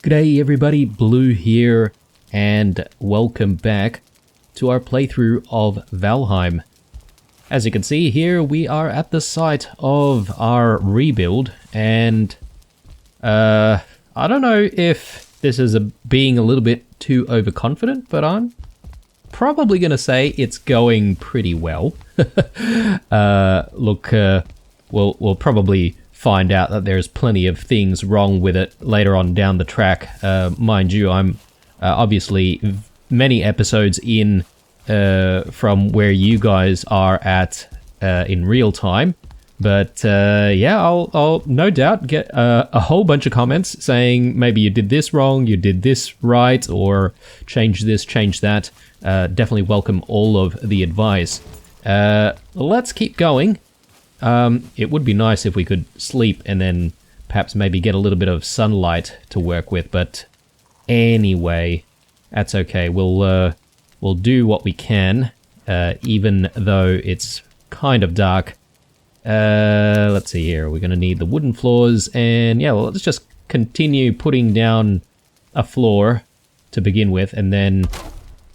G'day everybody, Blue here, and welcome back to our playthrough of Valheim. As you can see here, we are at the site of our rebuild, and I don't know if this is being a little bit too overconfident, but I'm probably going to say it's going pretty well. We'll probably find out that there's plenty of things wrong with it later on down the track. Mind you, I'm obviously many episodes in from where you guys are at in real time. But yeah, I'll no doubt get a whole bunch of comments saying maybe you did this wrong, you did this right, or change this, change that. Definitely welcome all of the advice. Let's keep going. It would be nice if we could sleep and then perhaps maybe get a little bit of sunlight to work with, but anyway, that's okay. We'll do what we can, even though it's kind of dark. Let's see here. We're going to need the wooden floors, and yeah, well, let's just continue putting down a floor to begin with, and then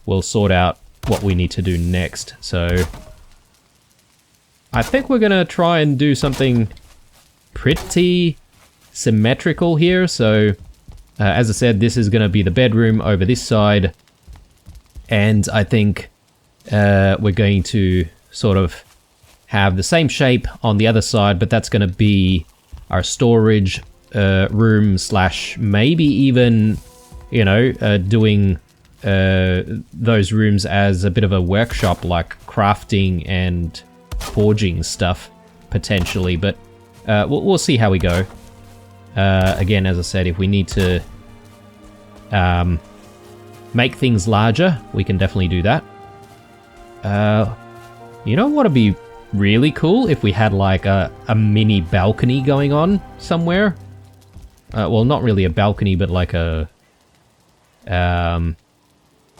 we'll sort out what we need to do next. So I think we're going to try and do something pretty symmetrical here. So, as I said, this is going to be the bedroom over this side. And I think we're going to sort of have the same shape on the other side, but that's going to be our storage room slash maybe even, you know, doing those rooms as a bit of a workshop, like crafting and forging stuff potentially, but we'll see how we go. Again, as I said, if we need to make things larger, we can definitely do that. You know what would be really cool if we had like a mini balcony going on somewhere? Well, not really a balcony, but like a I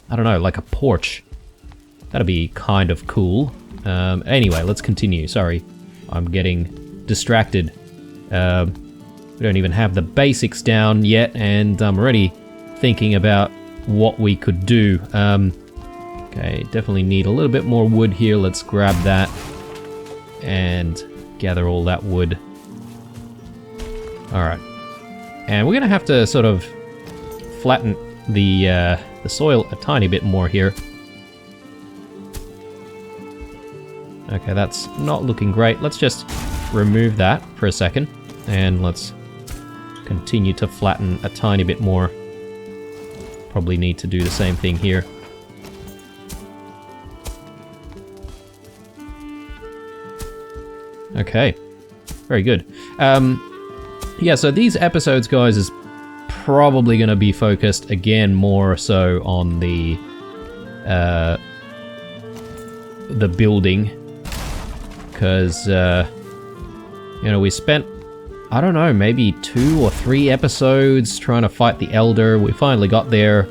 don't know, like a porch. That'd be kind of cool. Anyway, let's continue. Sorry, I'm getting distracted. We don't even have the basics down yet, and I'm already thinking about what we could do. Okay, definitely need a little bit more wood here. Let's grab that and gather all that wood. Alright. And we're going to have to sort of flatten the soil a tiny bit more here. Okay, that's not looking great. Let's just remove that for a second, and let's continue to flatten a tiny bit more. Probably need to do the same thing here. Okay, very good. Yeah, so these episodes, guys, is probably going to be focused again more so on the building. Because, you know, we spent, I don't know, maybe 2 or 3 episodes trying to fight the Elder. We finally got there,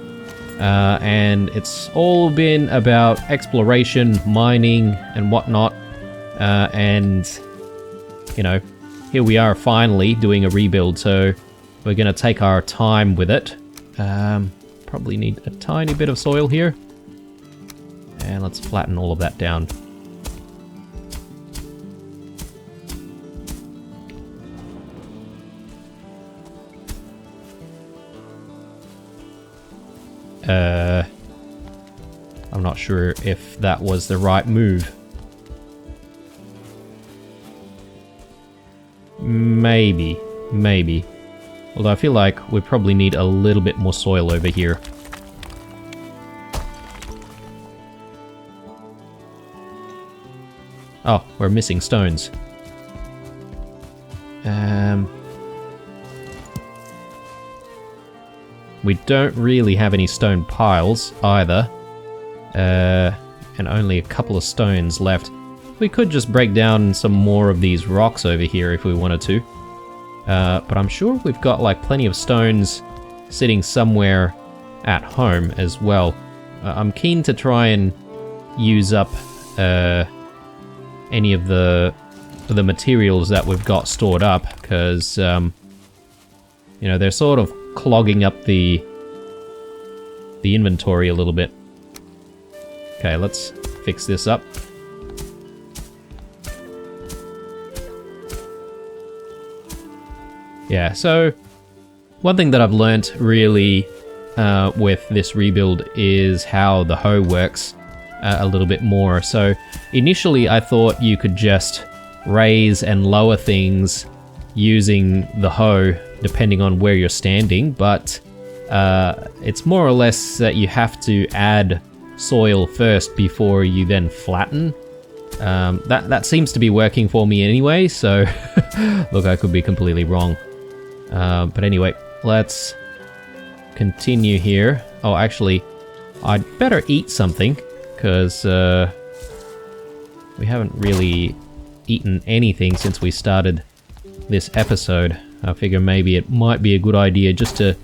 and it's all been about exploration, mining, and whatnot. And, you know, here we are finally doing a rebuild, so we're going to take our time with it. Probably need a tiny bit of soil here. And let's flatten all of that down. I'm not sure if that was the right move. Maybe. Although I feel like we probably need a little bit more soil over here. Oh, we're missing stones. We don't really have any stone piles either, and only a couple of stones left. We could just break down some more of these rocks over here if we wanted to, but I'm sure we've got like plenty of stones sitting somewhere at home as well. I'm keen to try and use up any of the materials that we've got stored up, because you know, they're sort of clogging up the inventory a little bit. Okay, let's fix this up. Yeah, so one thing that I've learnt really with this rebuild is how the hoe works a little bit more. So initially I thought you could just raise and lower things using the hoe depending on where you're standing, but it's more or less that you have to add soil first before you then flatten. That seems to be working for me anyway, so look, I could be completely wrong. But anyway, let's continue here. Oh, actually, I'd better eat something, because we haven't really eaten anything since we started this episode. I figure maybe it might be a good idea just to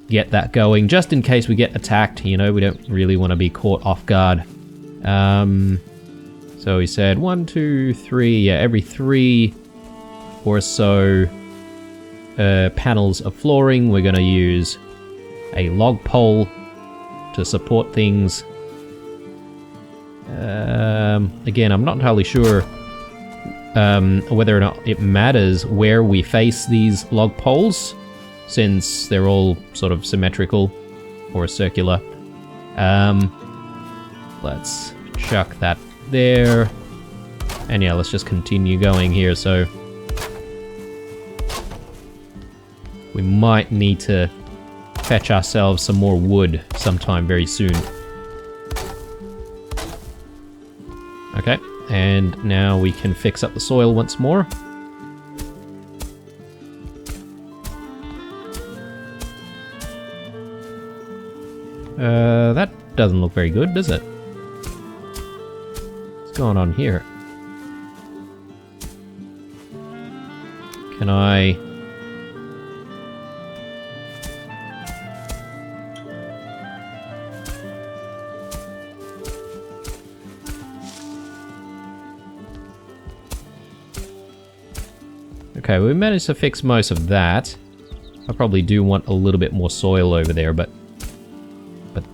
get that going, just in case we get attacked, you know, we don't really want to be caught off guard. So we said 1, 2, 3, yeah, every 3 or so panels of flooring, we're going to use a log pole to support things. Again, I'm not entirely sure whether or not it matters where we face these log poles, since they're all sort of symmetrical or circular. Let's chuck that there. And yeah, let's just continue going here. So we might need to fetch ourselves some more wood sometime very soon. Okay, and now we can fix up the soil once more. That doesn't look very good, does it? What's going on here? Can I... Okay, we managed to fix most of that. I probably do want a little bit more soil over there, but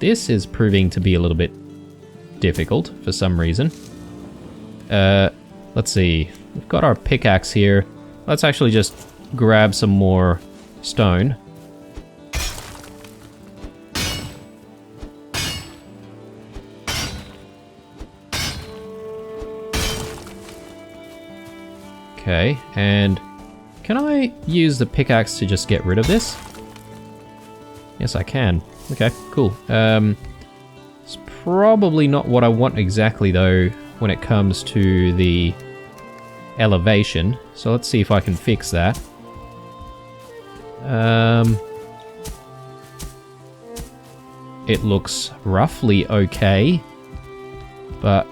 this is proving to be a little bit difficult for some reason. Let's see. We've got our pickaxe here. Let's actually just grab some more stone. Okay, and can I use the pickaxe to just get rid of this? Yes, I can. Okay, cool. It's probably not what I want exactly, though, when it comes to the elevation. So let's see if I can fix that. It looks roughly okay, but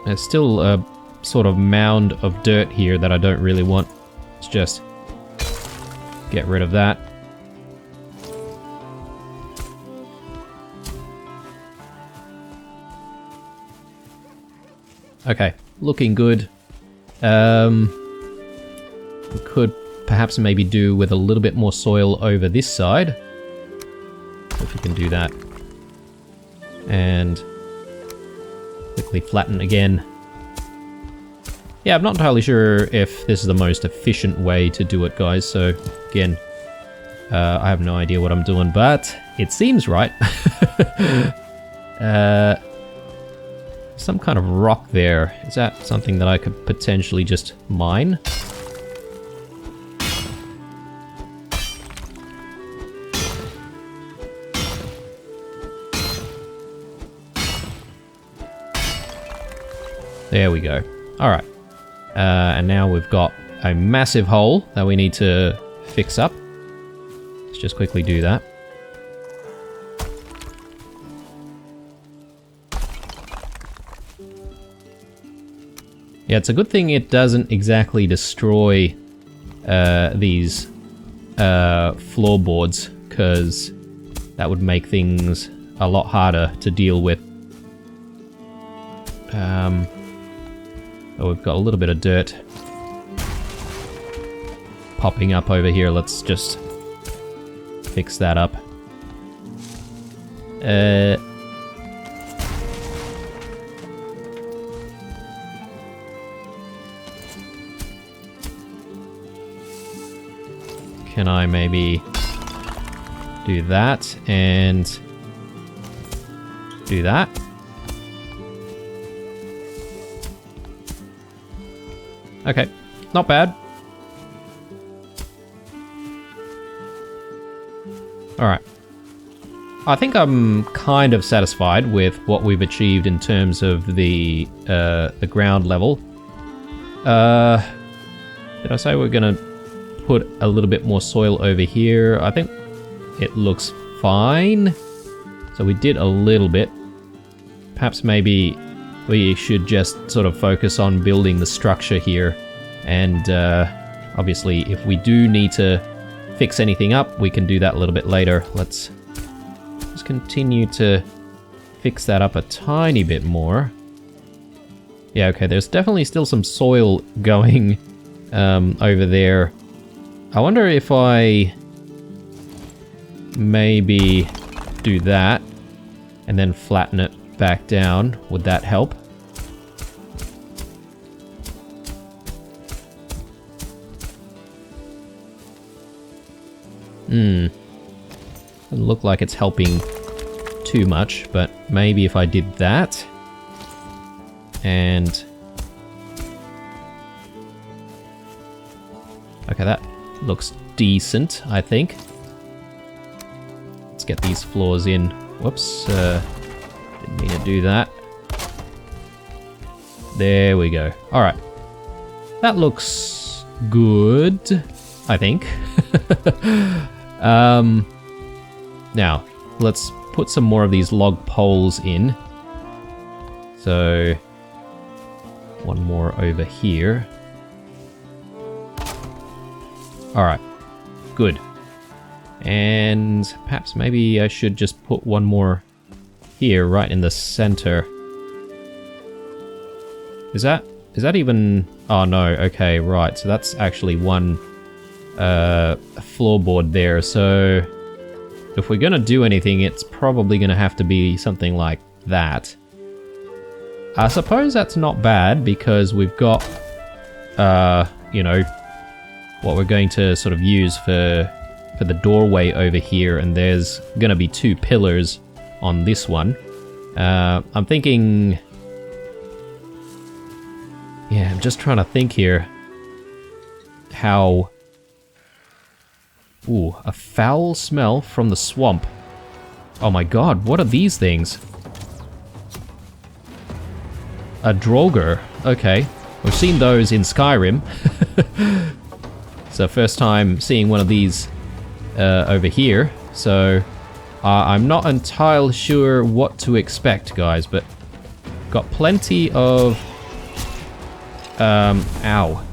there's still a sort of mound of dirt here that I don't really want. Let's just get rid of that. Okay, looking good. We could perhaps maybe do with a little bit more soil over this side. If we can do that. And quickly flatten again. Yeah, I'm not entirely sure if this is the most efficient way to do it, guys, so again, I have no idea what I'm doing, but it seems right. Some kind of rock there. Is that something that I could potentially just mine? There we go. Alright. And now we've got a massive hole that we need to fix up. Let's just quickly do that. Yeah, it's a good thing it doesn't exactly destroy these floorboards, because that would make things a lot harder to deal with. Oh, we've got a little bit of dirt popping up over here. Let's just fix that up. Can I maybe do that and do that? Okay, not bad. Alright. I think I'm kind of satisfied with what we've achieved in terms of the ground level. Did I say we're gonna put a little bit more soil over here? I think it looks fine. So we did a little bit. Perhaps maybe we should just sort of focus on building the structure here. And obviously if we do need to fix anything up, we can do that a little bit later. Let's just continue to fix that up a tiny bit more. Yeah, okay, there's definitely still some soil going over there. I wonder if I maybe do that and then flatten it back down. Would that help? Doesn't look like it's helping too much, but maybe if I did that and... Okay, that looks decent, I think. Let's get these floors in. Whoops, didn't mean to do that. There we go. Alright. That looks good, I think. Now, let's put some more of these log poles in. So, one more over here. Alright, good. And perhaps maybe I should just put one more here, right in the center. Is that even... Oh no, okay, right. So that's actually one floorboard there. So if we're gonna do anything, it's probably gonna have to be something like that. I suppose that's not bad because we've got, you know, what we're going to sort of use for the doorway over here, and there's gonna be 2 pillars on this one. I'm thinking... Yeah, I'm just trying to think here how... Ooh, a foul smell from the swamp. Oh my god, what are these things? A Draugr. Okay, we've seen those in Skyrim. So first time seeing one of these over here. So I'm not entirely sure what to expect, guys, but got plenty of... ow.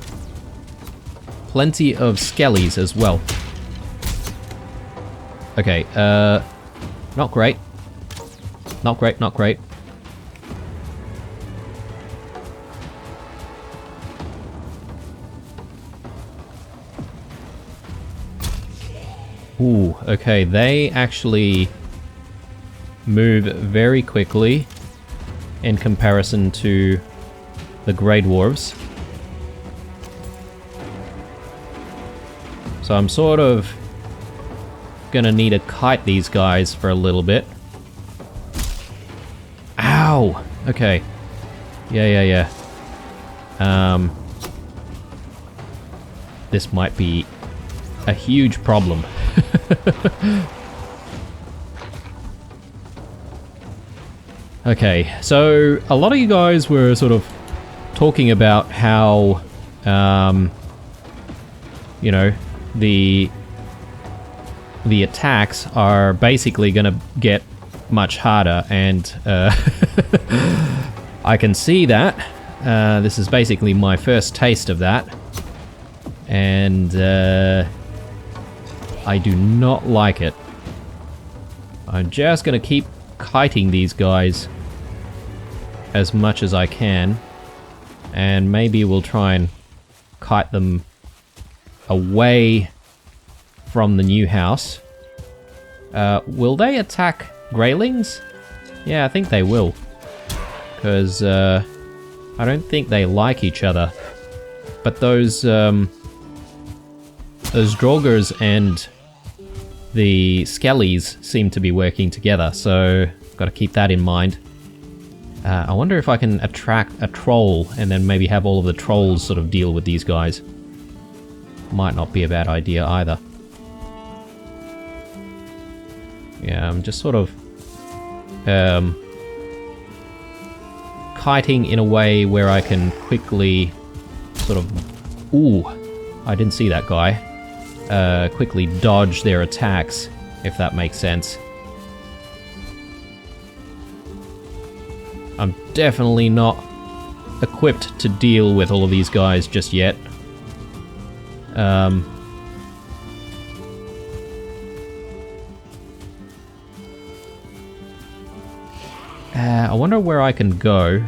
Plenty of skellies as well. Okay, not great. Not great, not great. Ooh, okay, they actually move very quickly in comparison to the Grey Dwarves. So I'm sort of gonna need to kite these guys for a little bit. Ow! Okay. Yeah. This might be a huge problem. Okay, so a lot of you guys were sort of talking about how, you know, the attacks are basically gonna get much harder, and I can see that. This is basically my first taste of that, and I do not like it. I'm just gonna keep kiting these guys as much as I can, and maybe we'll try and kite them away from the new house. Will they attack Greylings? Yeah, I think they will. Because, I don't think they like each other. But those Draugrs and the Skellies seem to be working together, so got to keep that in mind. I wonder if I can attract a troll and then maybe have all of the trolls sort of deal with these guys. Might not be a bad idea either. Yeah, I'm just sort of kiting in a way where I can quickly sort of... Ooh, I didn't see that guy. Quickly dodge their attacks, if that makes sense. I'm definitely not equipped to deal with all of these guys just yet. I wonder where I can go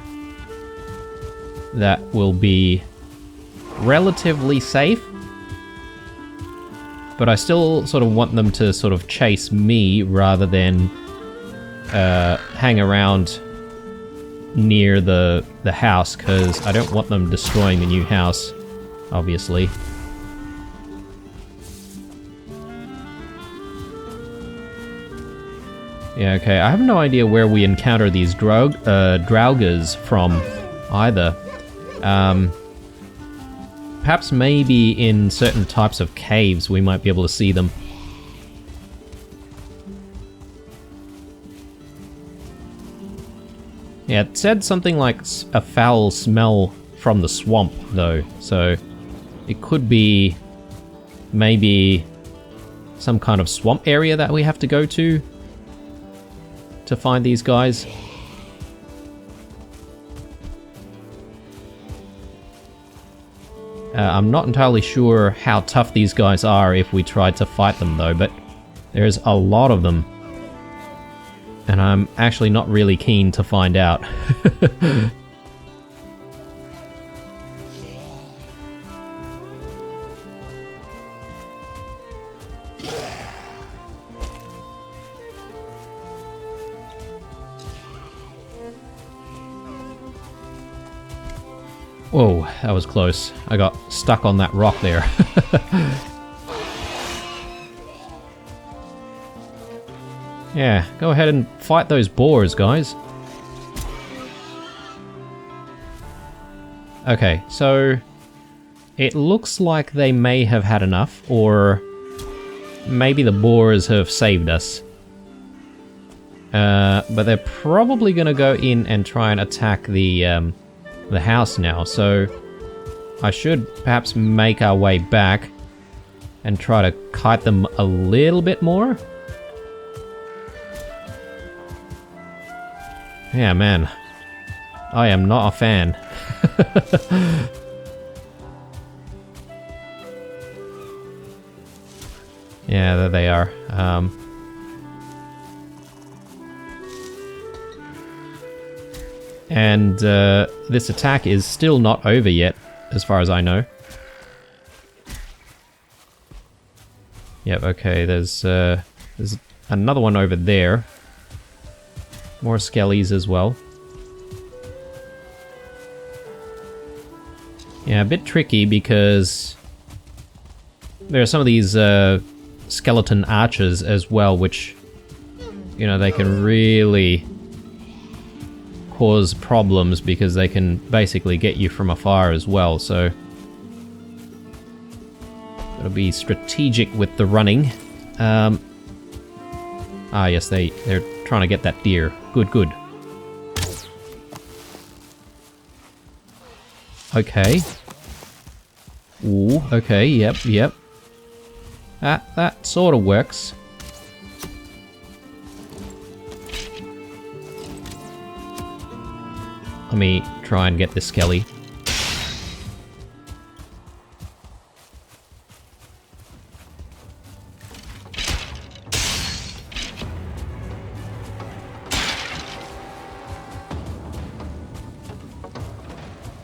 that will be relatively safe. But I still sort of want them to sort of chase me rather than hang around near the house, because I don't want them destroying the new house, obviously. Yeah, okay, I have no idea where we encounter these Draugrs from either. Perhaps maybe in certain types of caves we might be able to see them. Yeah, it said something like a foul smell from the swamp, though, so it could be maybe some kind of swamp area that we have to go to find these guys. I'm not entirely sure how tough these guys are if we tried to fight them, though, but there's a lot of them. And I'm actually not really keen to find out. Whoa, that was close. I got stuck on that rock there. Yeah, go ahead and fight those boars, guys. Okay, so it looks like they may have had enough, or maybe the boars have saved us. But they're probably gonna go in and try and attack the house now, so I should perhaps make our way back and try to kite them a little bit more. Yeah, man. I am not a fan. Yeah, there they are. And this attack is still not over yet, as far as I know. Yep, okay, there's another one over there. More skellies as well. Yeah, a bit tricky because there are some of these skeleton archers as well, which, you know, they can really cause problems because they can basically get you from afar as well, so gotta be strategic with the running. Ah yes, they're trying to get that deer. Good, good. Okay. Ooh, okay, yep, yep. That sort of works. Let me try and get this skelly.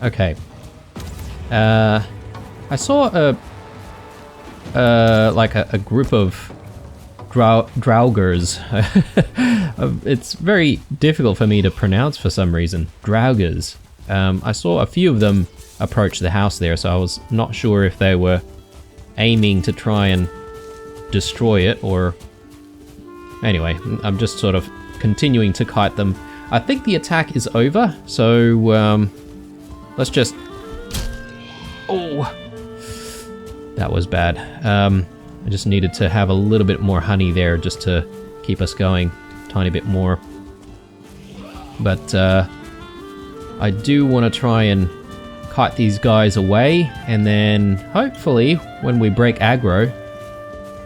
Okay. I saw like a group of Draugrs. It's very difficult for me to pronounce for some reason. Draugrs. I saw a few of them approach the house there, so I was not sure if they were aiming to try and destroy it, or... Anyway, I'm just sort of continuing to kite them. I think the attack is over, so let's just... Oh! That was bad. I just needed to have a little bit more honey there just to keep us going. Tiny bit more. But I do want to try and kite these guys away, and then hopefully when we break aggro,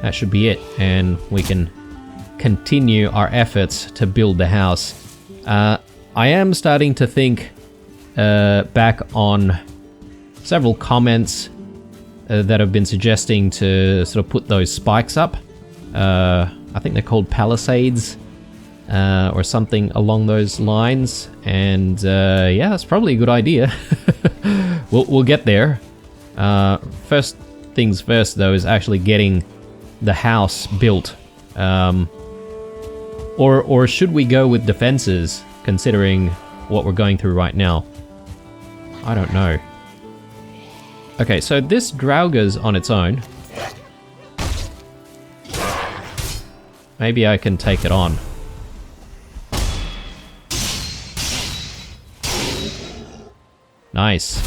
that should be it, and we can continue our efforts to build the house. I am starting to think back on several comments that have been suggesting to sort of put those spikes up. I think they're called palisades or something along those lines, and yeah, that's probably a good idea. We'll get there. First things first, though, is actually getting the house built. Or should we go with defenses, considering what we're going through right now? I don't know. Okay, so this Draugrs on its own. Maybe I can take it on. Nice.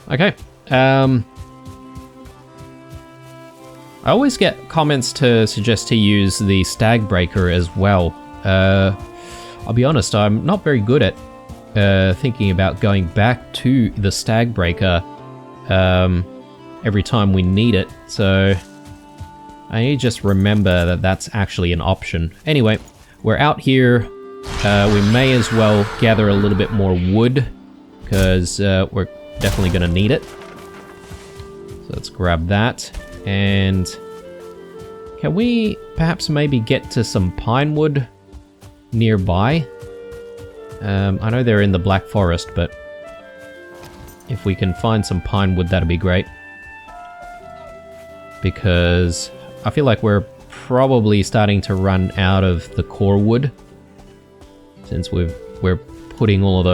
Okay. I always get comments to suggest to use the Stag Breaker as well. I'll be honest, I'm not very good at thinking about going back to the Stag Breaker every time we need it, so I need to just remember that that's actually an option. Anyway, we're out here. We may as well gather a little bit more wood, because we're definitely going to need it. So let's grab that. And can we perhaps maybe get to some pine wood nearby? I know they're in the Black Forest, but if we can find some pine wood, that'd be great. Because I feel like we're probably starting to run out of the core wood, since we're putting all of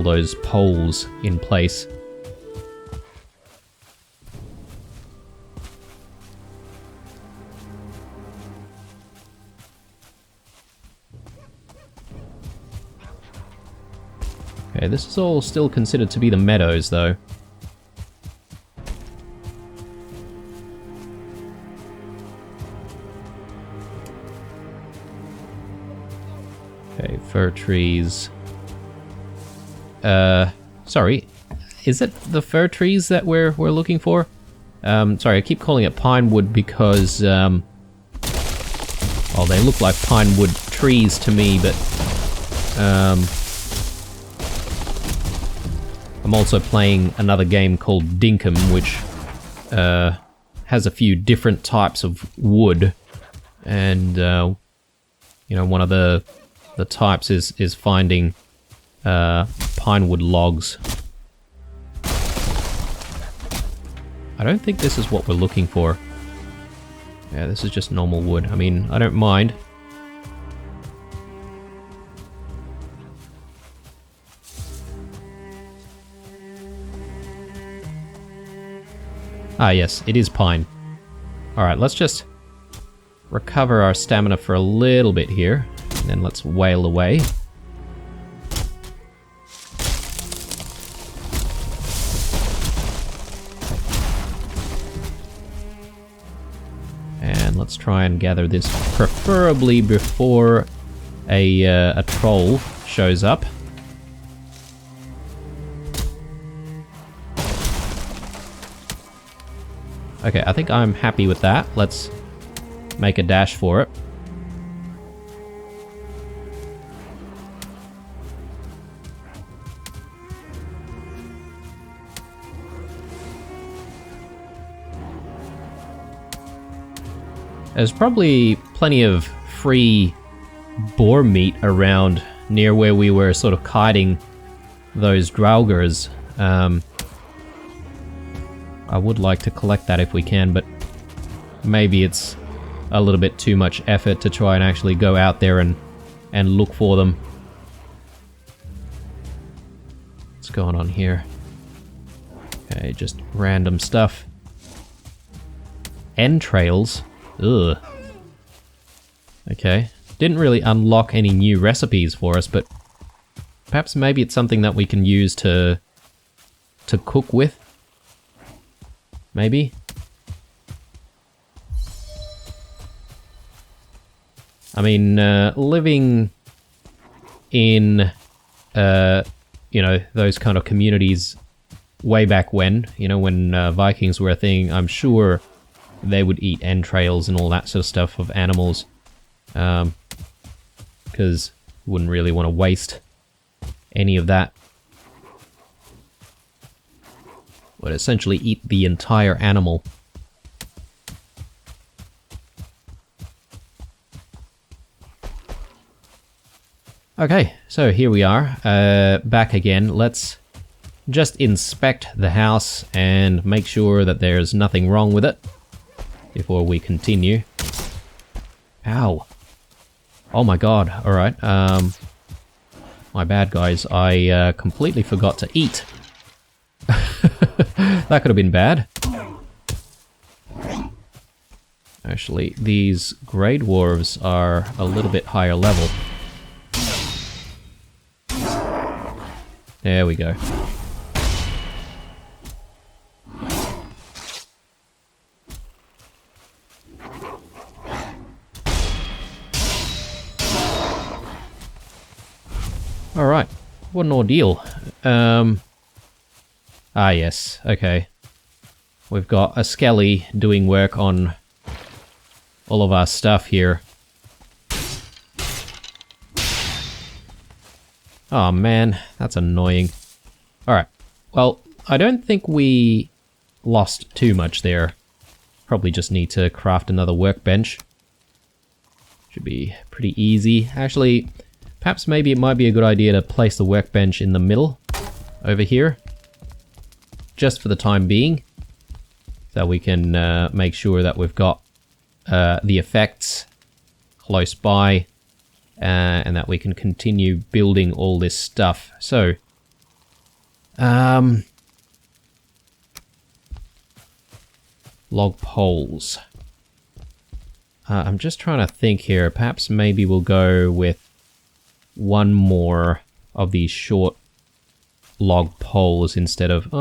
those poles in place. Okay, this is all still considered to be the meadows, though. Okay, fir trees. Sorry, is it the fir trees that we're looking for? Sorry, I keep calling it pine wood because, well, they look like pine wood trees to me, but, I'm also playing another game called Dinkum, which has a few different types of wood, and you know, one of the types is finding pine wood logs. I don't think this is what we're looking for. Yeah, this is just normal wood. I mean, I don't mind. Ah, yes, it is pine. Alright, let's just recover our stamina for a little bit here, and then let's wail away. And let's try and gather this, preferably before a troll shows up. Okay, I think I'm happy with that. Let's make a dash for it. There's probably plenty of free boar meat around near where we were sort of kiting those Draugrs. I would like to collect that if we can, but maybe it's a little bit too much effort to try and actually go out there and look for them. What's going on here? Okay, just random stuff. Entrails? Ugh. Okay. Didn't really unlock any new recipes for us, but perhaps maybe it's something that we can use to cook with? Maybe? I mean, living in, you know, those kind of communities way back when, you know, when Vikings were a thing, I'm sure they would eat entrails and all that sort of stuff of animals. Because you wouldn't really want to waste any of that. Would essentially eat the entire animal. Okay, so here we are, back again. Let's just inspect the house and make sure that there's nothing wrong with it before we continue. Ow. Oh my god, alright, my bad guys, I completely forgot to eat. That could have been bad. Actually, these Grey Dwarves are a little bit higher level. There we go. Alright, what an ordeal. Ah yes, okay. We've got a Skelly doing work on all of our stuff here. Oh man, that's annoying. Alright, well, I don't think we lost too much there. Probably just need to craft another workbench. Should be pretty easy. Actually, perhaps maybe it might be a good idea to place the workbench in the middle, over here. Just for the time being. So we can make sure that we've got the effects close by. And that we can continue building all this stuff. So, log poles. I'm just trying to think here. Perhaps maybe we'll go with one more of these short log poles instead of...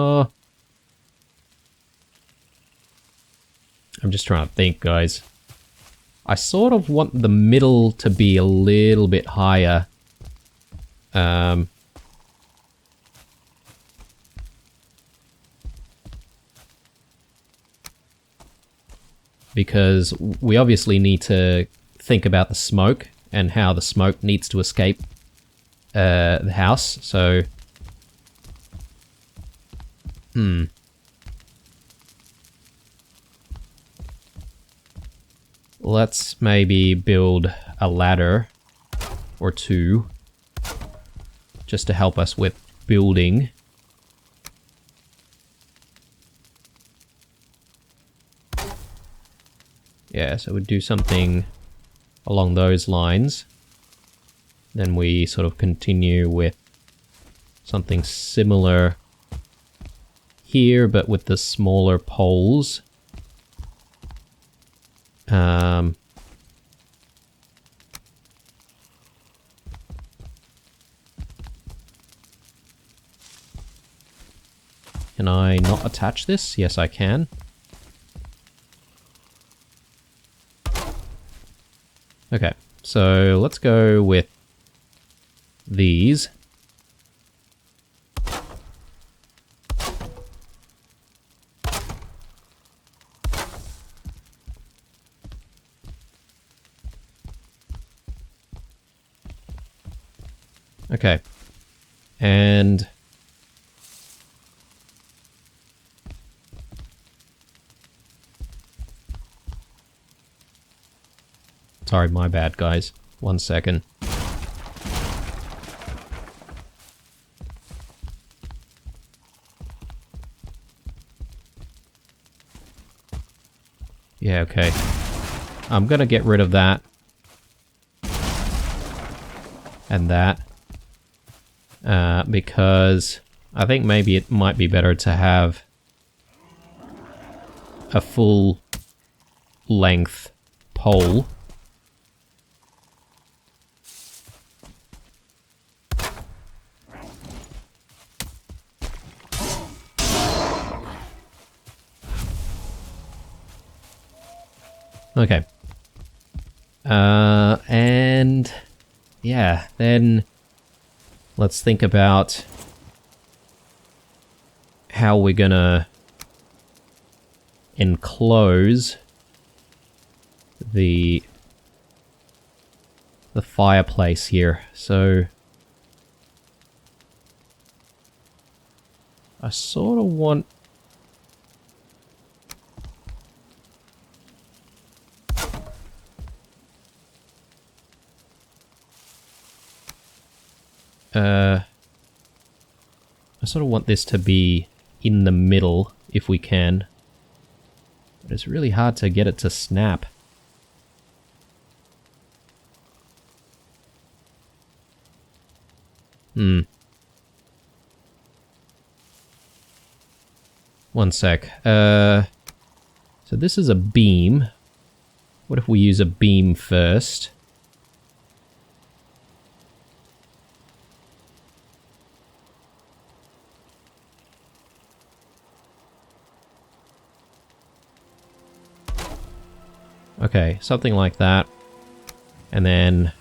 I'm just trying to think, guys. I sort of want the middle to be a little bit higher. Because we obviously need to think about the smoke and how the smoke needs to escape the house, so... Let's maybe build a ladder or two just to help us with building. Yeah, so we'd do something along those lines. Then we sort of continue with something similar here, but with the smaller poles. Can I not attach this? Yes, I can. Okay, so let's go with these. Okay, and sorry, my bad, guys. 1 second. Yeah, okay. I'm gonna get rid of that. And that. Because I think maybe it might be better to have a full length pole. Okay. And yeah, then let's think about how we're gonna enclose the fireplace here. So I sort of want this to be in the middle if we can. But it's really hard to get it to snap. One sec. So this is a beam. What if we use a beam first? Okay, something like that. And then...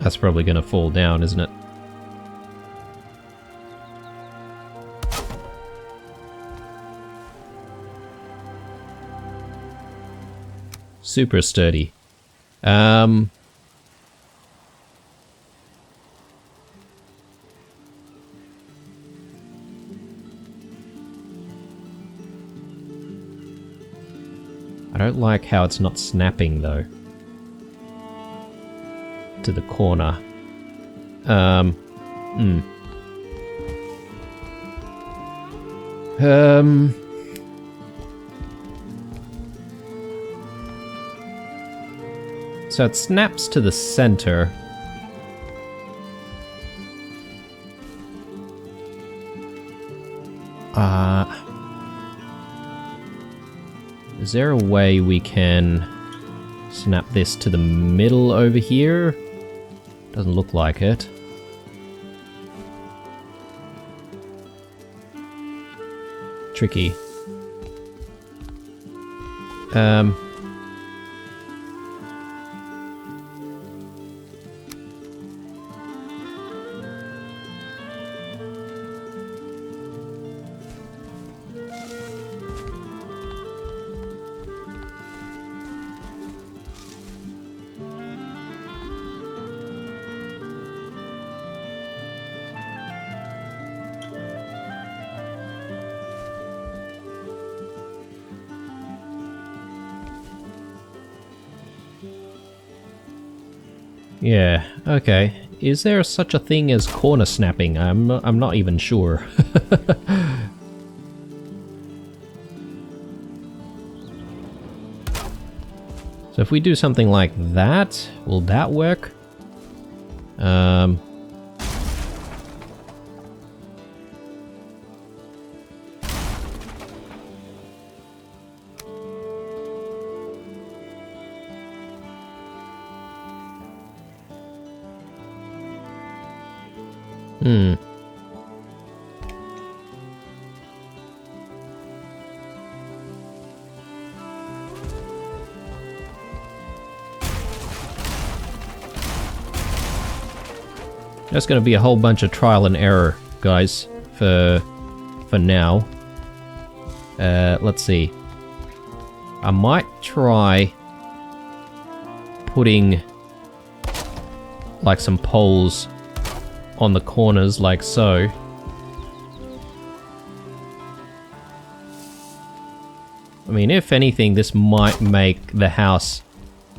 That's probably gonna fall down, isn't it? Super sturdy. I don't like how it's not snapping, though. To the corner. So it snaps to the center. Is there a way we can snap this to the middle over here? Doesn't look like it. Tricky. Yeah, okay. Is there such a thing as corner snapping? I'm not even sure. So if we do something like that, will that work? That's going to be a whole bunch of trial and error, guys, for now. Let's see. I might try putting like some poles on the corners like so. I mean, if anything, this might make the house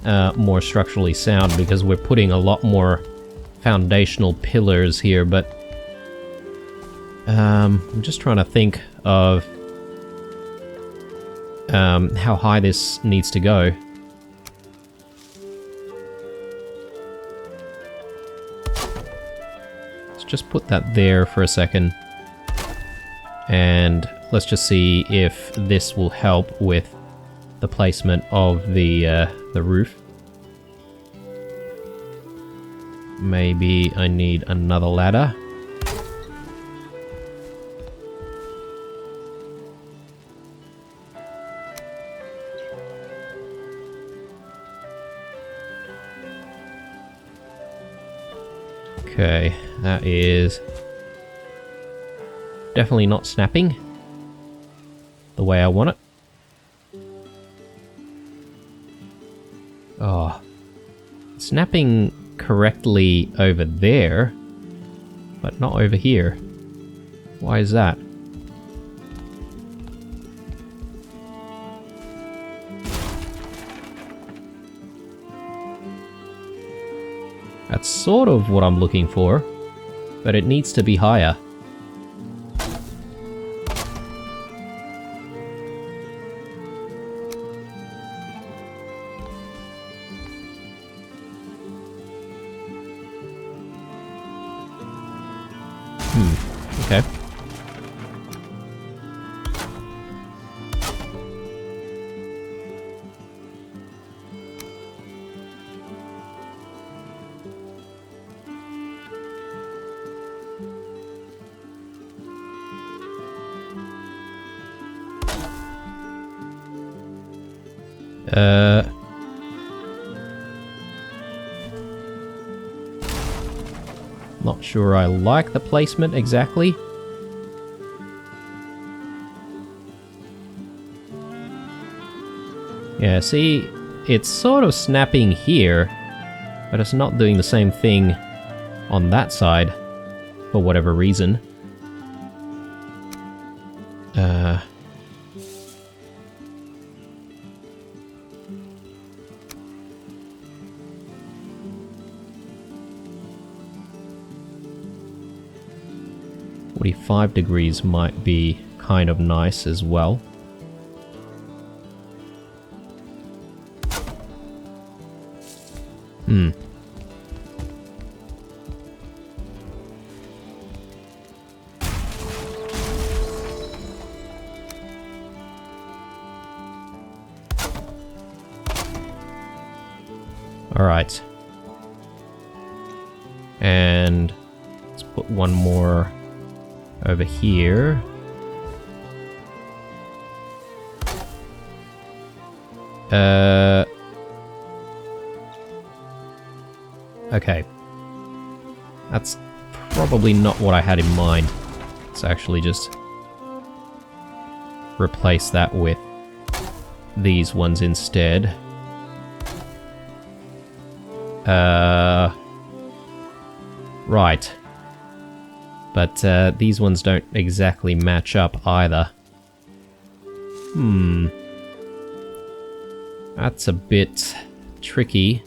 more structurally sound because we're putting a lot more foundational pillars here, but I'm just trying to think of how high this needs to go. Let's just put that there for a second. And let's just see if this will help with the placement of the roof. Maybe I need another ladder. Okay, that is definitely not snapping the way I want it. Oh, snapping correctly over there, but not over here. Why is that? That's sort of what I'm looking for, but it needs to be higher. Okay. Not sure I like the placement exactly. Yeah, see, it's sort of snapping here, but it's not doing the same thing on that side, for whatever reason. .45 degrees might be kind of nice as well. Alright. And let's put one more over here. Okay. That's probably not what I had in mind. Let's actually just replace that with these ones instead. Right. But these ones don't exactly match up either. That's a bit tricky.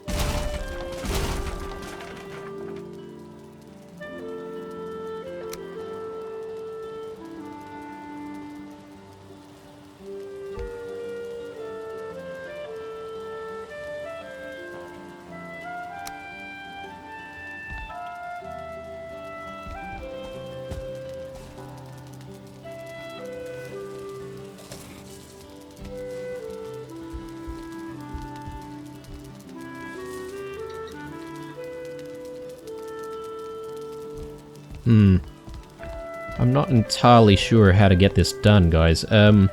I'm not entirely sure how to get this done, guys. I'm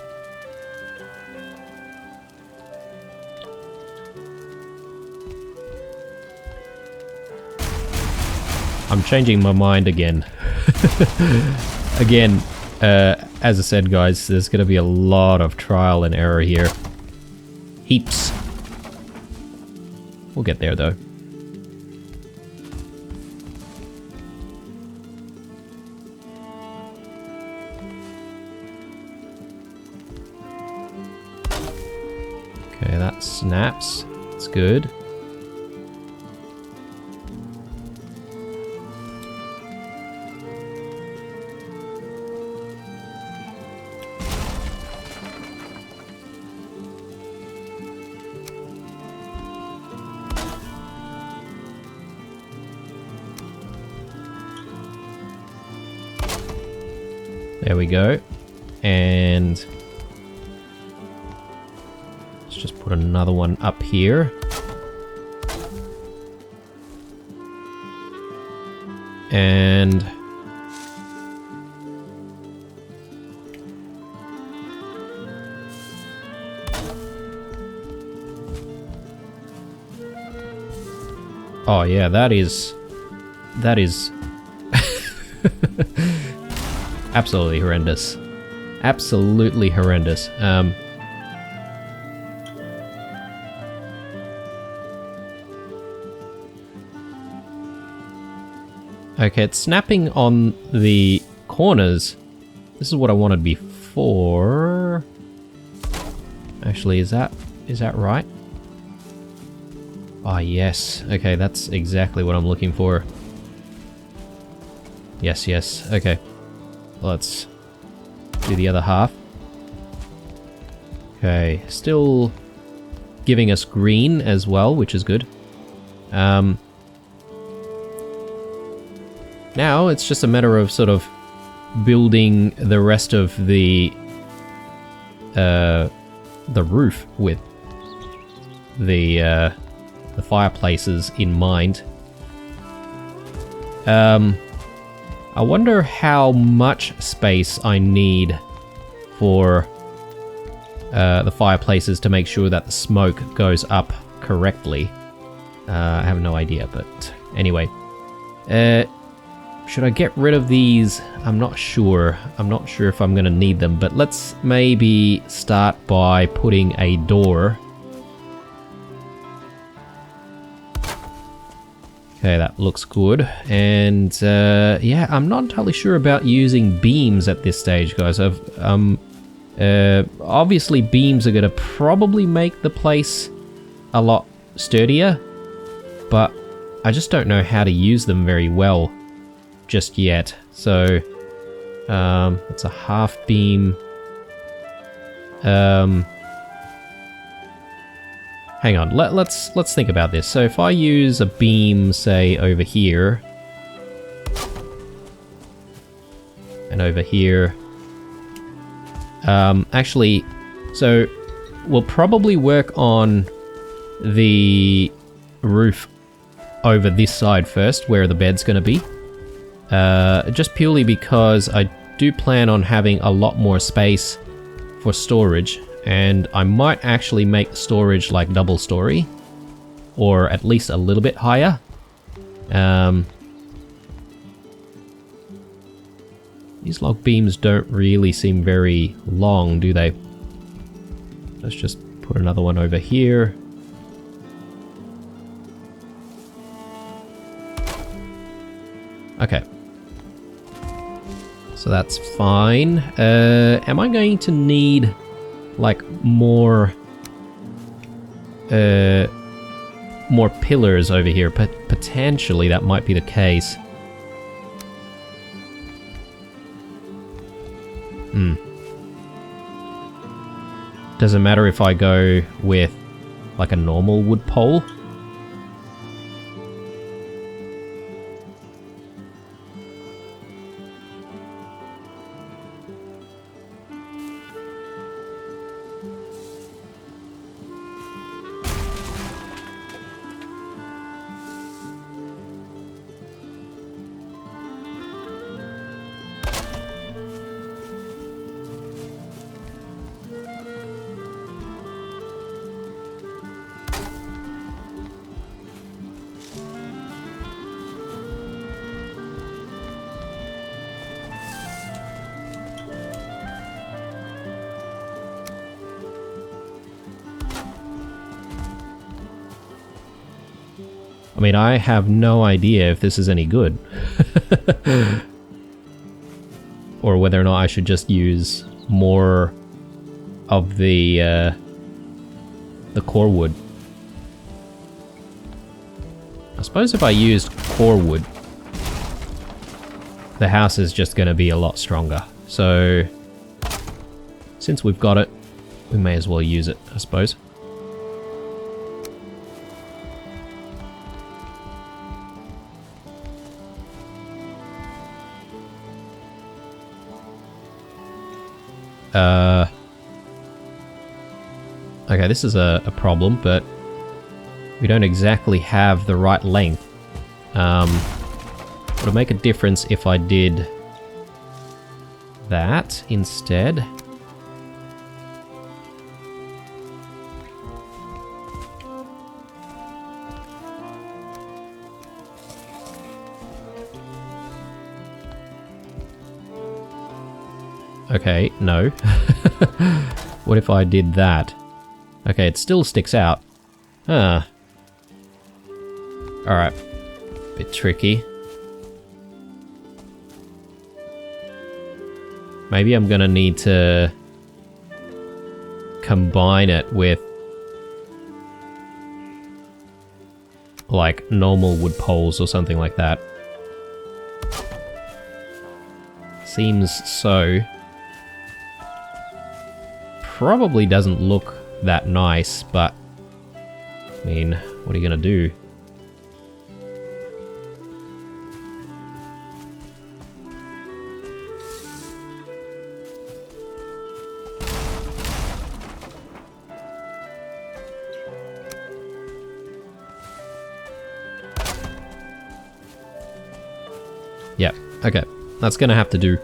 changing my mind again. Again, as I said, guys, there's gonna be a lot of trial and error here. Heaps. We'll get there, though. Okay, that snaps. It's good. There we go. And let's just put another one up here. And oh yeah, that is absolutely horrendous. Absolutely horrendous. Okay, it's snapping on the corners. This is what I wanted before. Actually, is that right? Ah, yes. Okay, that's exactly what I'm looking for. Yes, yes. Okay. Let's do the other half. Okay, still giving us green as well, which is good. Now it's just a matter of sort of building the rest of the roof with the fireplaces in mind. I wonder how much space I need for the fireplaces to make sure that the smoke goes up correctly. I have no idea, but anyway. Should I get rid of these? I'm not sure. I'm not sure if I'm going to need them, but let's maybe start by putting a door. Okay, that looks good. And yeah, I'm not entirely sure about using beams at this stage, guys. Obviously beams are going to probably make the place a lot sturdier, but I just don't know how to use them very well just yet. So it's a half beam. Hang on, let's think about this. So if I use a beam, say over here, and over here, actually, so we'll probably work on the roof over this side first, where the bed's going to be. Just purely because I do plan on having a lot more space for storage, and I might actually make storage like double story, or at least a little bit higher. These log beams don't really seem very long, do they? Let's just put another one over here. Okay. So that's fine. Am I going to need like more pillars over here? Potentially that might be the case. Doesn't matter if I go with like a normal wood pole. I mean, I have no idea if this is any good. Or whether or not I should just use more of the core wood. I suppose if I used core wood, the house is just going to be a lot stronger. So, since we've got it, we may as well use it, I suppose. Okay, this is a problem, but we don't exactly have the right length. Would it make a difference if I did that instead? Okay, no. What if I did that? Okay, it still sticks out. Huh. Alright. Bit tricky. Maybe I'm gonna need to combine it with like normal wood poles or something like that. Seems so. Probably doesn't look that nice, but I mean, what are you gonna do? Yeah, okay. That's gonna have to do.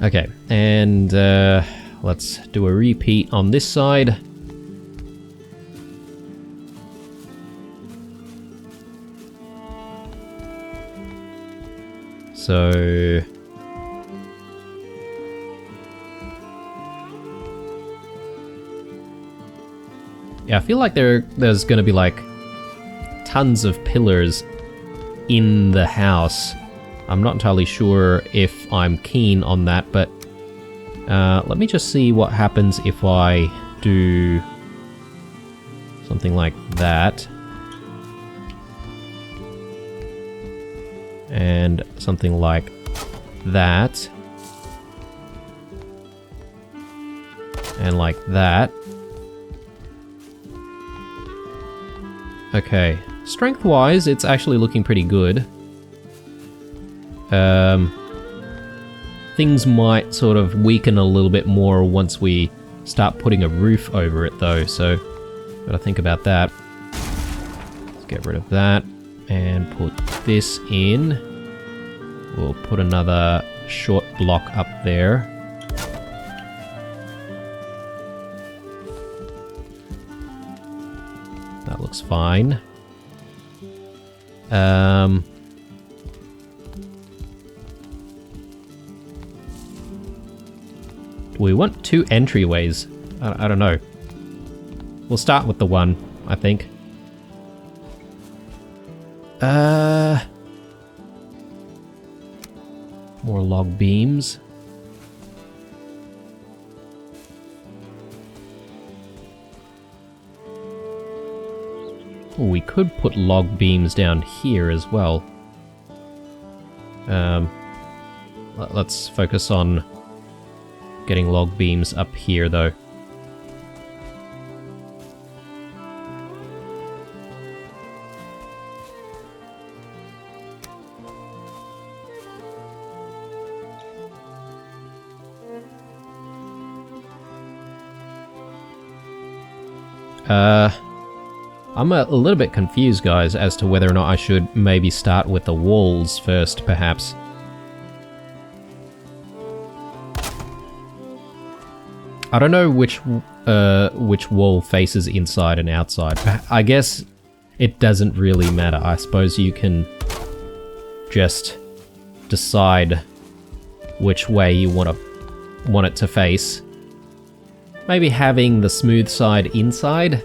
Okay, and let's do a repeat on this side. So... yeah, I feel like there's gonna be like tons of pillars in the house. I'm not entirely sure if I'm keen on that, but let me just see what happens if I do something like that. And something like that. And like that. Okay, strength-wise, it's actually looking pretty good. Things might sort of weaken a little bit more once we start putting a roof over it though, so gotta think about that. Let's get rid of that and put this in. We'll put another short block up there. That looks fine. We want 2 entryways. I don't know. We'll start with the one, I think. More log beams. Ooh, we could put log beams down here as well. Let's focus on getting log beams up here though. I'm a little bit confused, guys, as to whether or not I should maybe start with the walls first, perhaps. I don't know which wall faces inside and outside. I guess it doesn't really matter. I suppose you can just decide which way you want it to face. Maybe having the smooth side inside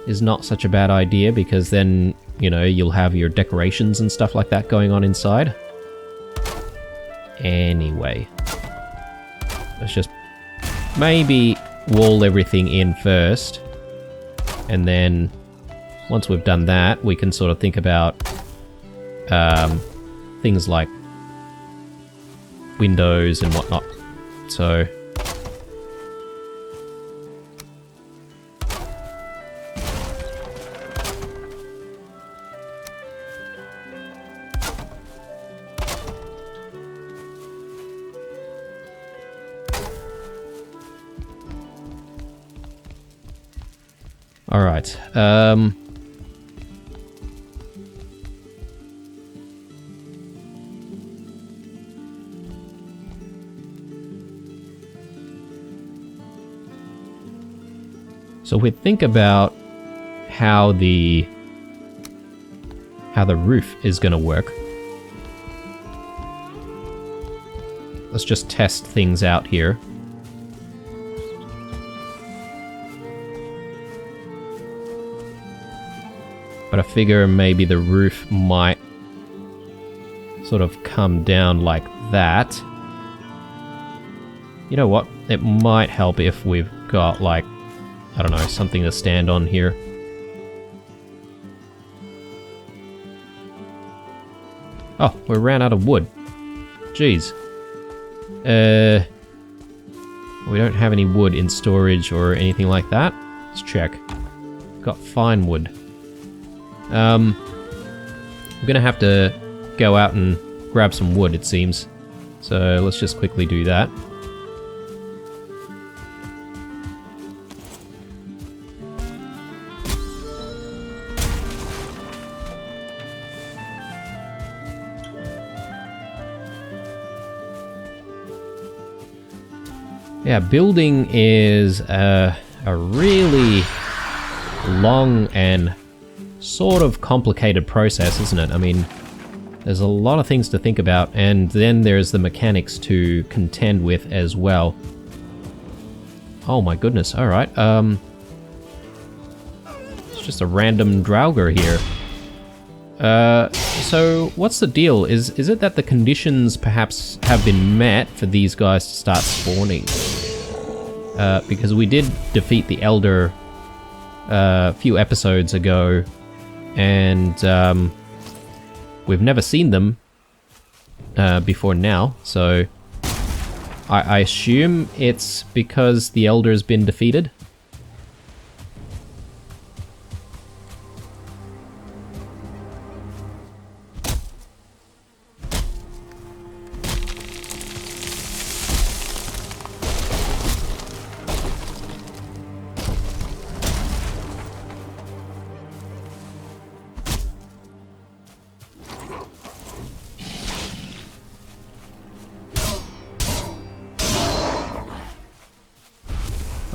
is not such a bad idea, because then, you know, you'll have your decorations and stuff like that going on inside. Anyway. Let's just maybe wall everything in first. And then once we've done that, we can sort of think about things like windows and whatnot. So all right. So we think about how the roof is going to work. Let's just test things out here. But I figure maybe the roof might sort of come down like that. You know what? It might help if we've got like, I don't know, something to stand on here. Oh, we ran out of wood. Jeez. We don't have any wood in storage or anything like that. Let's check. Got fine wood. I'm gonna have to go out and grab some wood, it seems. So let's just quickly do that. Yeah, building is a really long and sort of complicated process, isn't it? I mean, there's a lot of things to think about, and then there's the mechanics to contend with as well. Oh my goodness, alright. It's just a random Draugr here. So what's the deal? Is it that the conditions perhaps have been met for these guys to start spawning? Because we did defeat the Elder a few episodes ago, and we've never seen them before now, so I assume it's because the Elder's been defeated.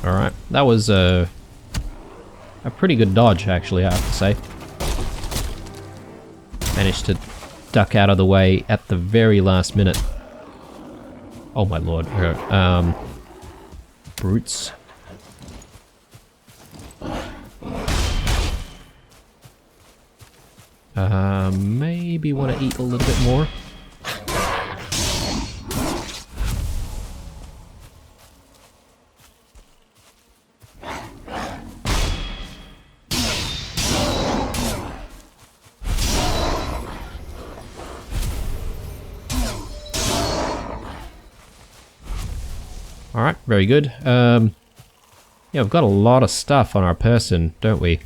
Alright, that was a pretty good dodge, actually, I have to say. Managed to duck out of the way at the very last minute. Oh my lord. Brutes. Maybe want to eat a little bit more. Alright, very good. Yeah, we've got a lot of stuff on our person, don't we?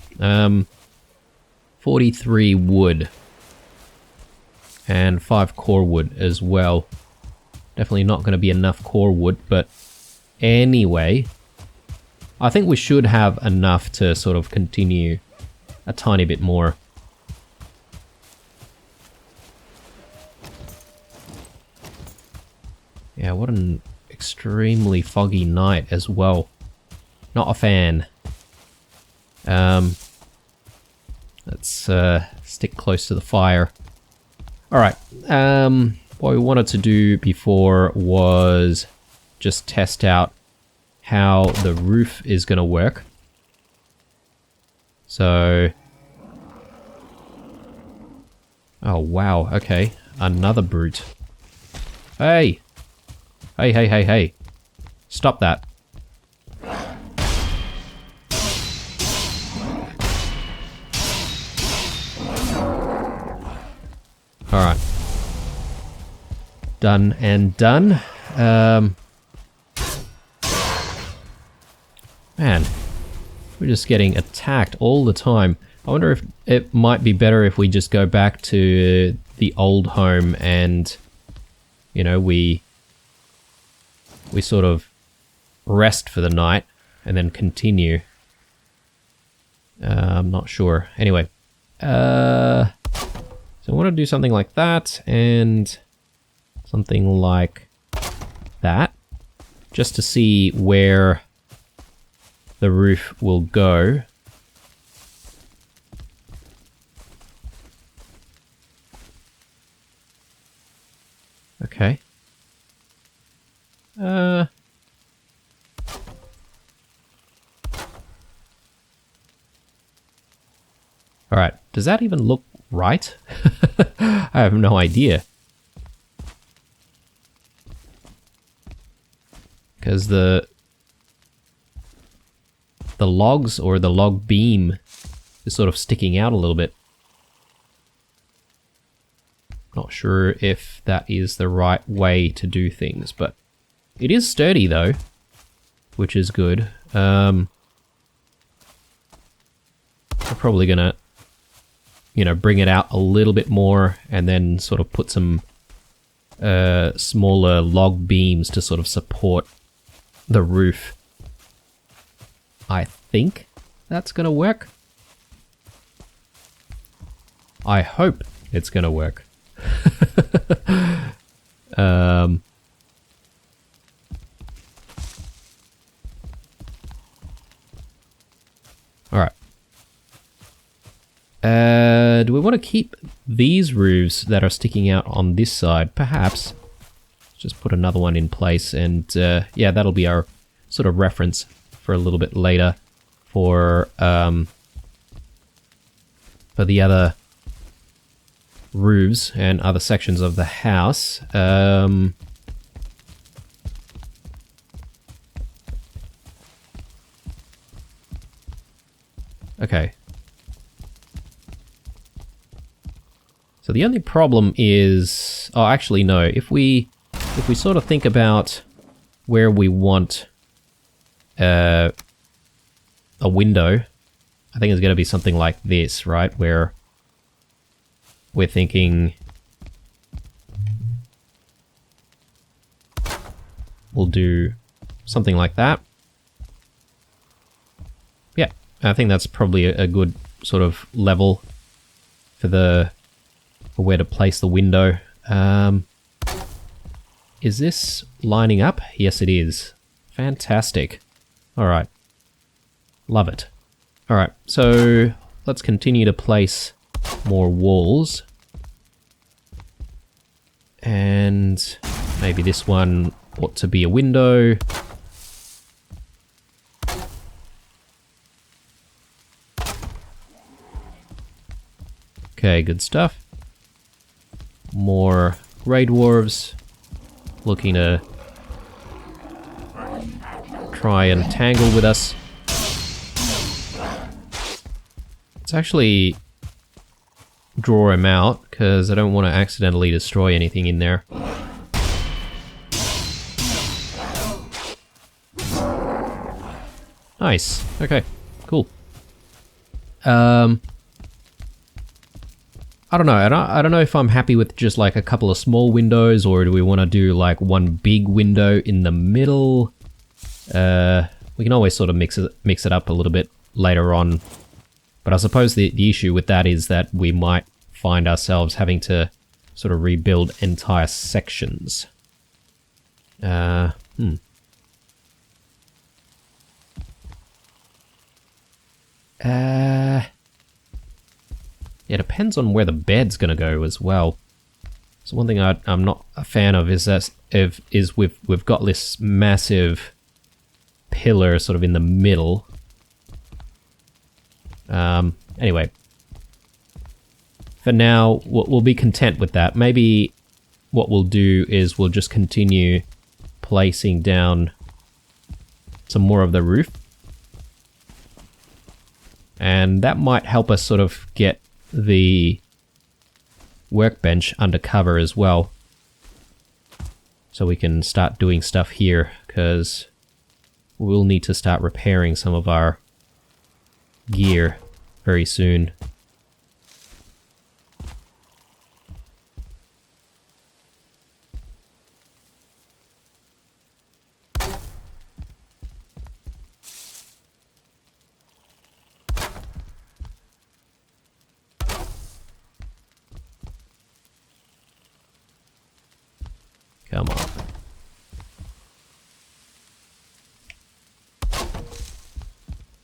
43 wood. And 5 core wood as well. Definitely not going to be enough core wood, but anyway, I think we should have enough to sort of continue a tiny bit more. Yeah, what an extremely foggy night as well. Not a fan. Let's stick close to the fire. Alright, what we wanted to do before was just test out how the roof is going to work. So... oh wow, okay. Another brute. Hey! Hey, hey, hey, hey. Stop that. Alright. Done and done. Man, we're just getting attacked all the time. I wonder if it might be better if we just go back to the old home and, you know, we sort of rest for the night and then continue. I'm not sure. Anyway, so I want to do something like that and something like that, just to see where the roof will go. Okay. Alright, does that even look right? I have no idea. Because the logs or the log beam is sort of sticking out a little bit. Not sure if that is the right way to do things, but it is sturdy though, which is good. I'm probably gonna, you know, bring it out a little bit more and then sort of put some smaller log beams to sort of support the roof. I think that's gonna work. I hope it's gonna work. Alright. Do we want to keep these roofs that are sticking out on this side? Perhaps. Just put another one in place and yeah, that'll be our sort of reference for a little bit later for the other roofs and other sections of the house. Okay. So the only problem is... Oh, actually no. If we sort of think about where we want a window, I think it's going to be something like this, right? Where we're thinking we'll do something like that. Yeah, I think that's probably a good sort of level for where to place the window. Is this lining up? Yes, it is. Fantastic. Alright. Love it. Alright, so let's continue to place more walls. And maybe this one ought to be a window. Okay, good stuff. More grey dwarves looking to try and tangle with us. Let's actually draw him out because I don't want to accidentally destroy anything in there. Nice. Okay, cool. I don't know. I don't know if I'm happy with just like a couple of small windows, or do we want to do like one big window in the middle? We can always sort of mix it up a little bit later on. But I suppose the issue with that is that we might find ourselves having to sort of rebuild entire sections. It depends on where the bed's gonna go as well. So one thing I'm not a fan of is we've got this massive pillar sort of in the middle. Anyway, for now we'll be content with that. Maybe what we'll do is we'll just continue placing down some more of the roof. And that might help us sort of get the workbench under cover as well. So we can start doing stuff here, because we'll need to start repairing some of our gear very soon. Come on.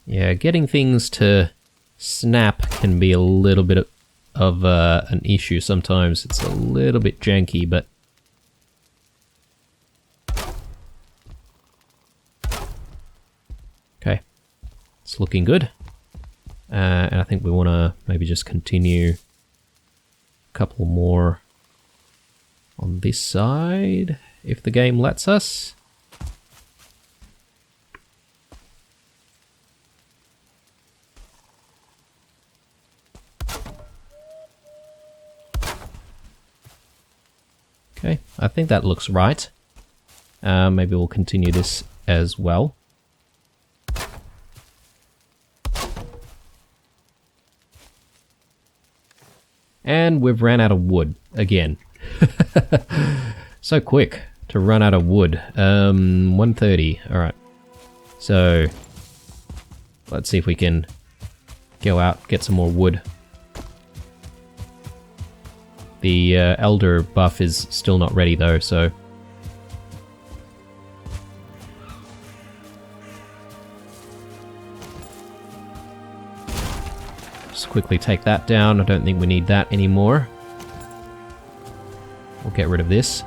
Yeah, getting things to snap can be a little bit of an issue sometimes. It's a little bit janky, but... Okay. It's looking good. And I think we want to maybe just continue a couple more on this side, if the game lets us. Okay, I think that looks right. Maybe we'll continue this as well. And we've ran out of wood again. So quick to run out of wood. 1:30. Alright. So let's see if we can go out, get some more wood. The elder buff is still not ready though, so... Just quickly take that down. I don't think we need that anymore. We'll get rid of this.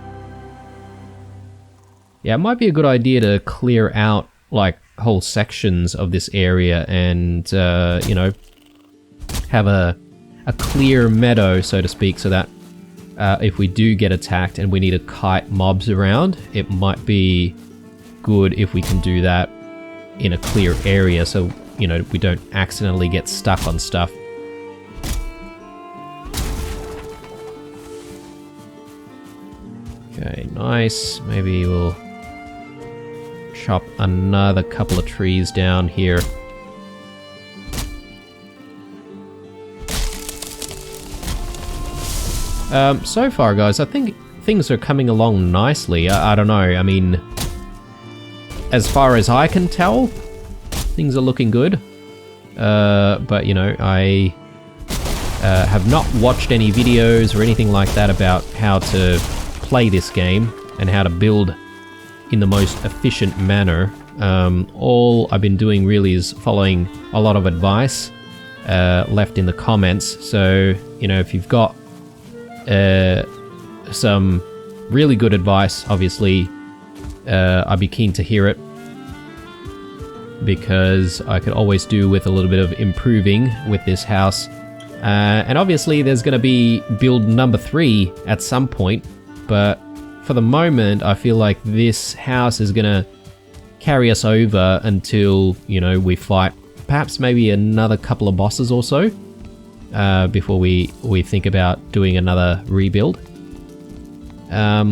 Yeah, it might be a good idea to clear out, like, whole sections of this area and, you know, have a clear meadow, so to speak, so that if we do get attacked and we need to kite mobs around, it might be good if we can do that in a clear area, so, you know, we don't accidentally get stuck on stuff. Okay, nice. Maybe we'll chop another couple of trees down here. So far, guys, I think things are coming along nicely. I don't know, I mean, as far as I can tell, things are looking good. But, you know, I have not watched any videos or anything like that about how to play this game and how to build in the most efficient manner. All I've been doing really is following a lot of advice left in the comments. So, you know, if you've got some really good advice, obviously, I'd be keen to hear it, because I could always do with a little bit of improving with this house. And obviously there's going to be build number 3 at some point, but for the moment I feel like this house is going to carry us over until, you know, we fight perhaps maybe another couple of bosses or so before we think about doing another rebuild. I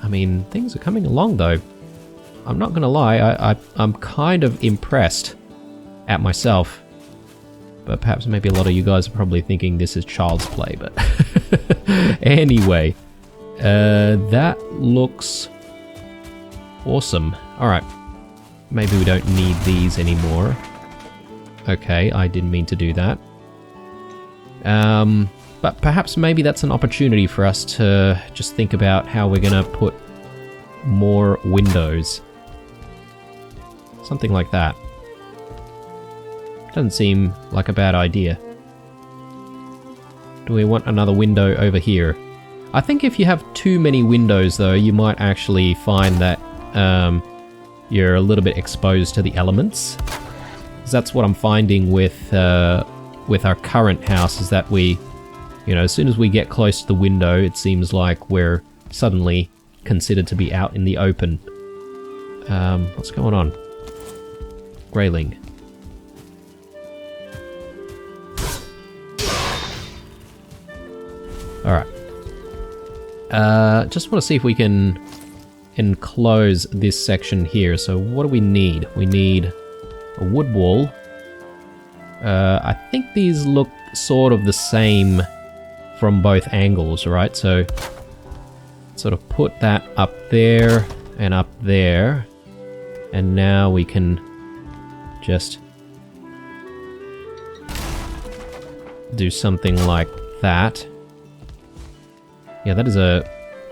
mean, things are coming along though. I'm not gonna lie, I'm kind of impressed at myself. But perhaps maybe a lot of you guys are probably thinking this is child's play, but... Anyway, that looks awesome. Alright, maybe we don't need these anymore. Okay, I didn't mean to do that. But perhaps maybe that's an opportunity for us to just think about how we're gonna put more windows. Something like that. Doesn't seem like a bad idea. Do we want another window over here? I think if you have too many windows though, you might actually find that you're a little bit exposed to the elements. 'Cause that's what I'm finding with our current house, is that we, you know, as soon as we get close to the window, it seems like we're suddenly considered to be out in the open. What's going on? Grayling. Alright. Just want to see if we can enclose this section here. So what do we need? We need a wood wall. I think these look sort of the same from both angles, right? So sort of put that up there and up there. And now we can just do something like that. Yeah, that is a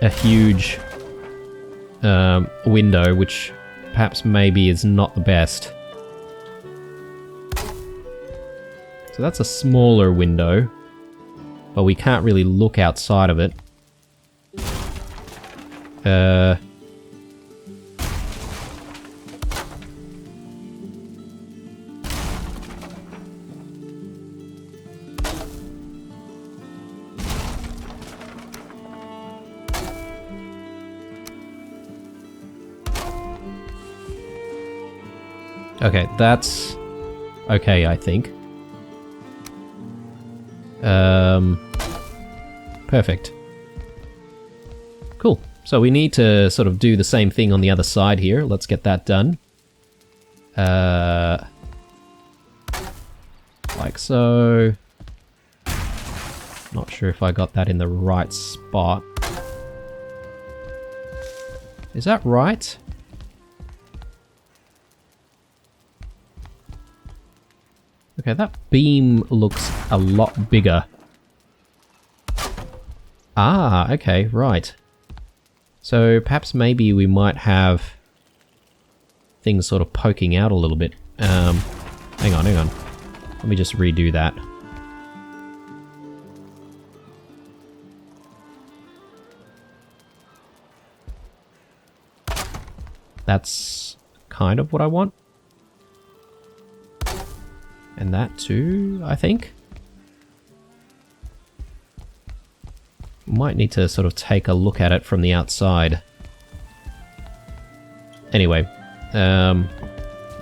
huge window, which perhaps maybe is not the best. So that's a smaller window, but we can't really look outside of it. Okay, that's okay, I think. Perfect. Cool. So we need to sort of do the same thing on the other side here. Let's get that done. Like so. Not sure if I got that in the right spot. Is that right? Okay, that beam looks a lot bigger. Ah, okay, right. So perhaps maybe we might have things sort of poking out a little bit. Hang on. Let me just redo that. That's kind of what I want. And that too, I think. Might need to sort of take a look at it from the outside. Anyway, yeah,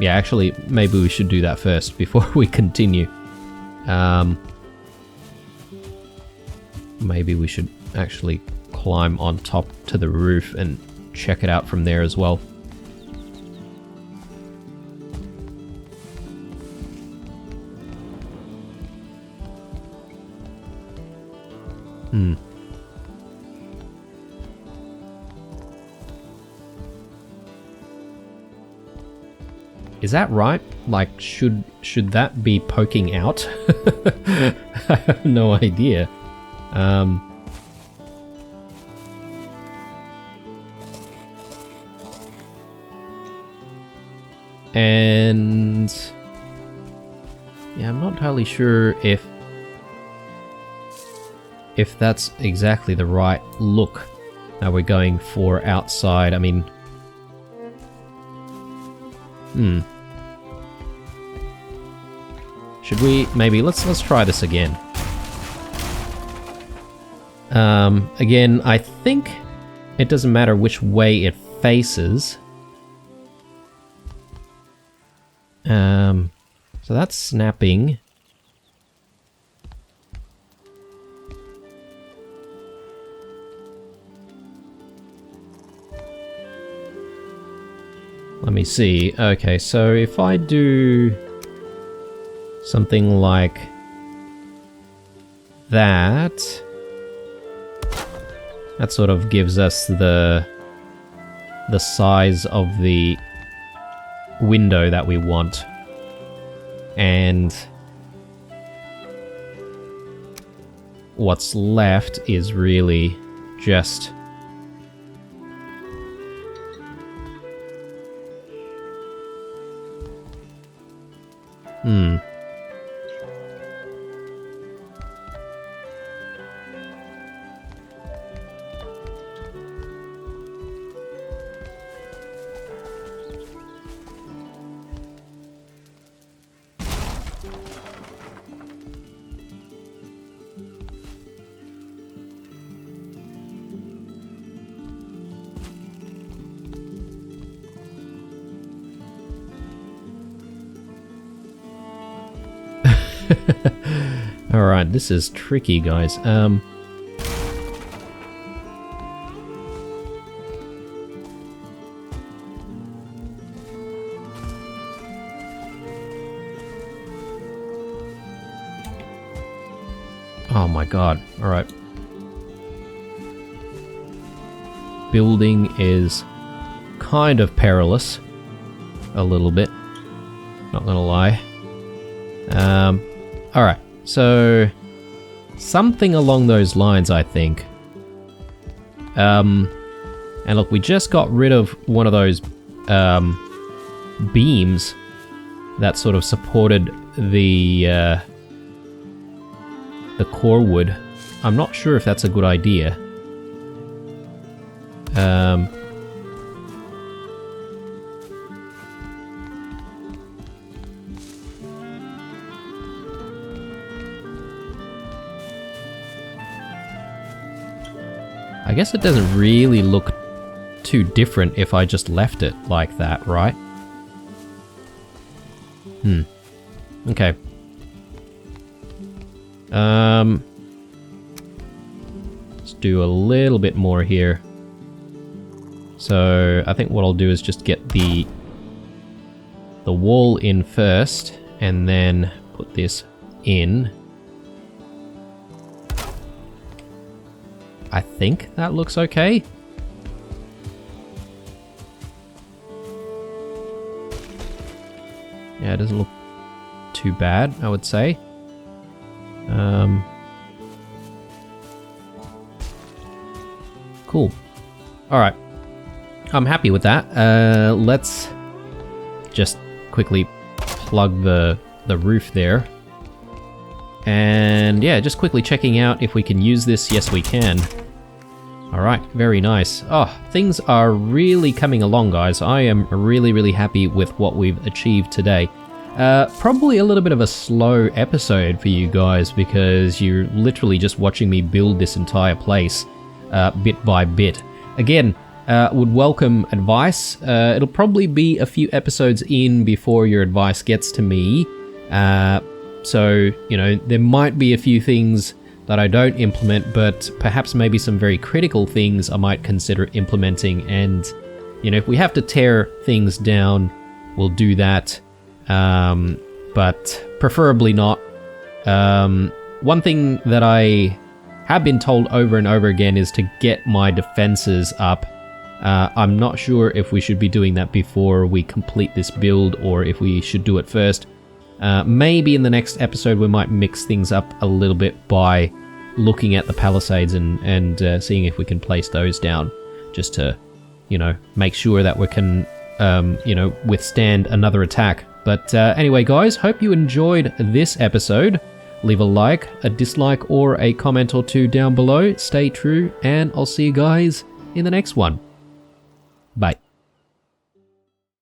actually, maybe we should do that first before we continue. Maybe we should actually climb on top to the roof and check it out from there as well. Is that right? Like, should that be poking out? I have no idea. And yeah, I'm not entirely sure if that's exactly the right look that we're going for outside. I mean, should we maybe let's try this again. Again, I think it doesn't matter which way it faces. So that's snapping. Let me see. Okay, so if I do something like that, that sort of gives us the size of the window that we want. And what's left is really just Alright, this is tricky, guys. Oh my god. Alright. Building is kind of perilous. A little bit. Not gonna lie. Alright. So, something along those lines, I think. And look, we just got rid of one of those beams that sort of supported the core wood. I'm not sure if that's a good idea. I guess it doesn't really look too different if I just left it like that, right? Okay. Let's do a little bit more here. So I think what I'll do is just get the wall in first, and then put this in. I think that looks okay. Yeah, it doesn't look too bad, I would say. Cool. Alright. I'm happy with that. Let's just quickly plug the roof there. And yeah, just quickly checking out if we can use this. Yes, we can. Alright, very nice. Oh, things are really coming along, guys. I am really, really happy with what we've achieved today. Probably a little bit of a slow episode for you guys because you're literally just watching me build this entire place bit by bit. Again, would welcome advice. It'll probably be a few episodes in before your advice gets to me. So, you know, there might be a few things that I don't implement, but perhaps maybe some very critical things I might consider implementing. And, you know, if we have to tear things down, we'll do that. But preferably not. One thing that I have been told over and over again is to get my defenses up. I'm not sure if we should be doing that before we complete this build or if we should do it first. Maybe in the next episode we might mix things up a little bit by looking at the palisades and seeing if we can place those down, just to, you know, make sure that we can, you know, withstand another attack. But anyway, guys, hope you enjoyed this episode. Leave a like, a dislike, or a comment or two down below. Stay true, and I'll see you guys in the next one. Bye.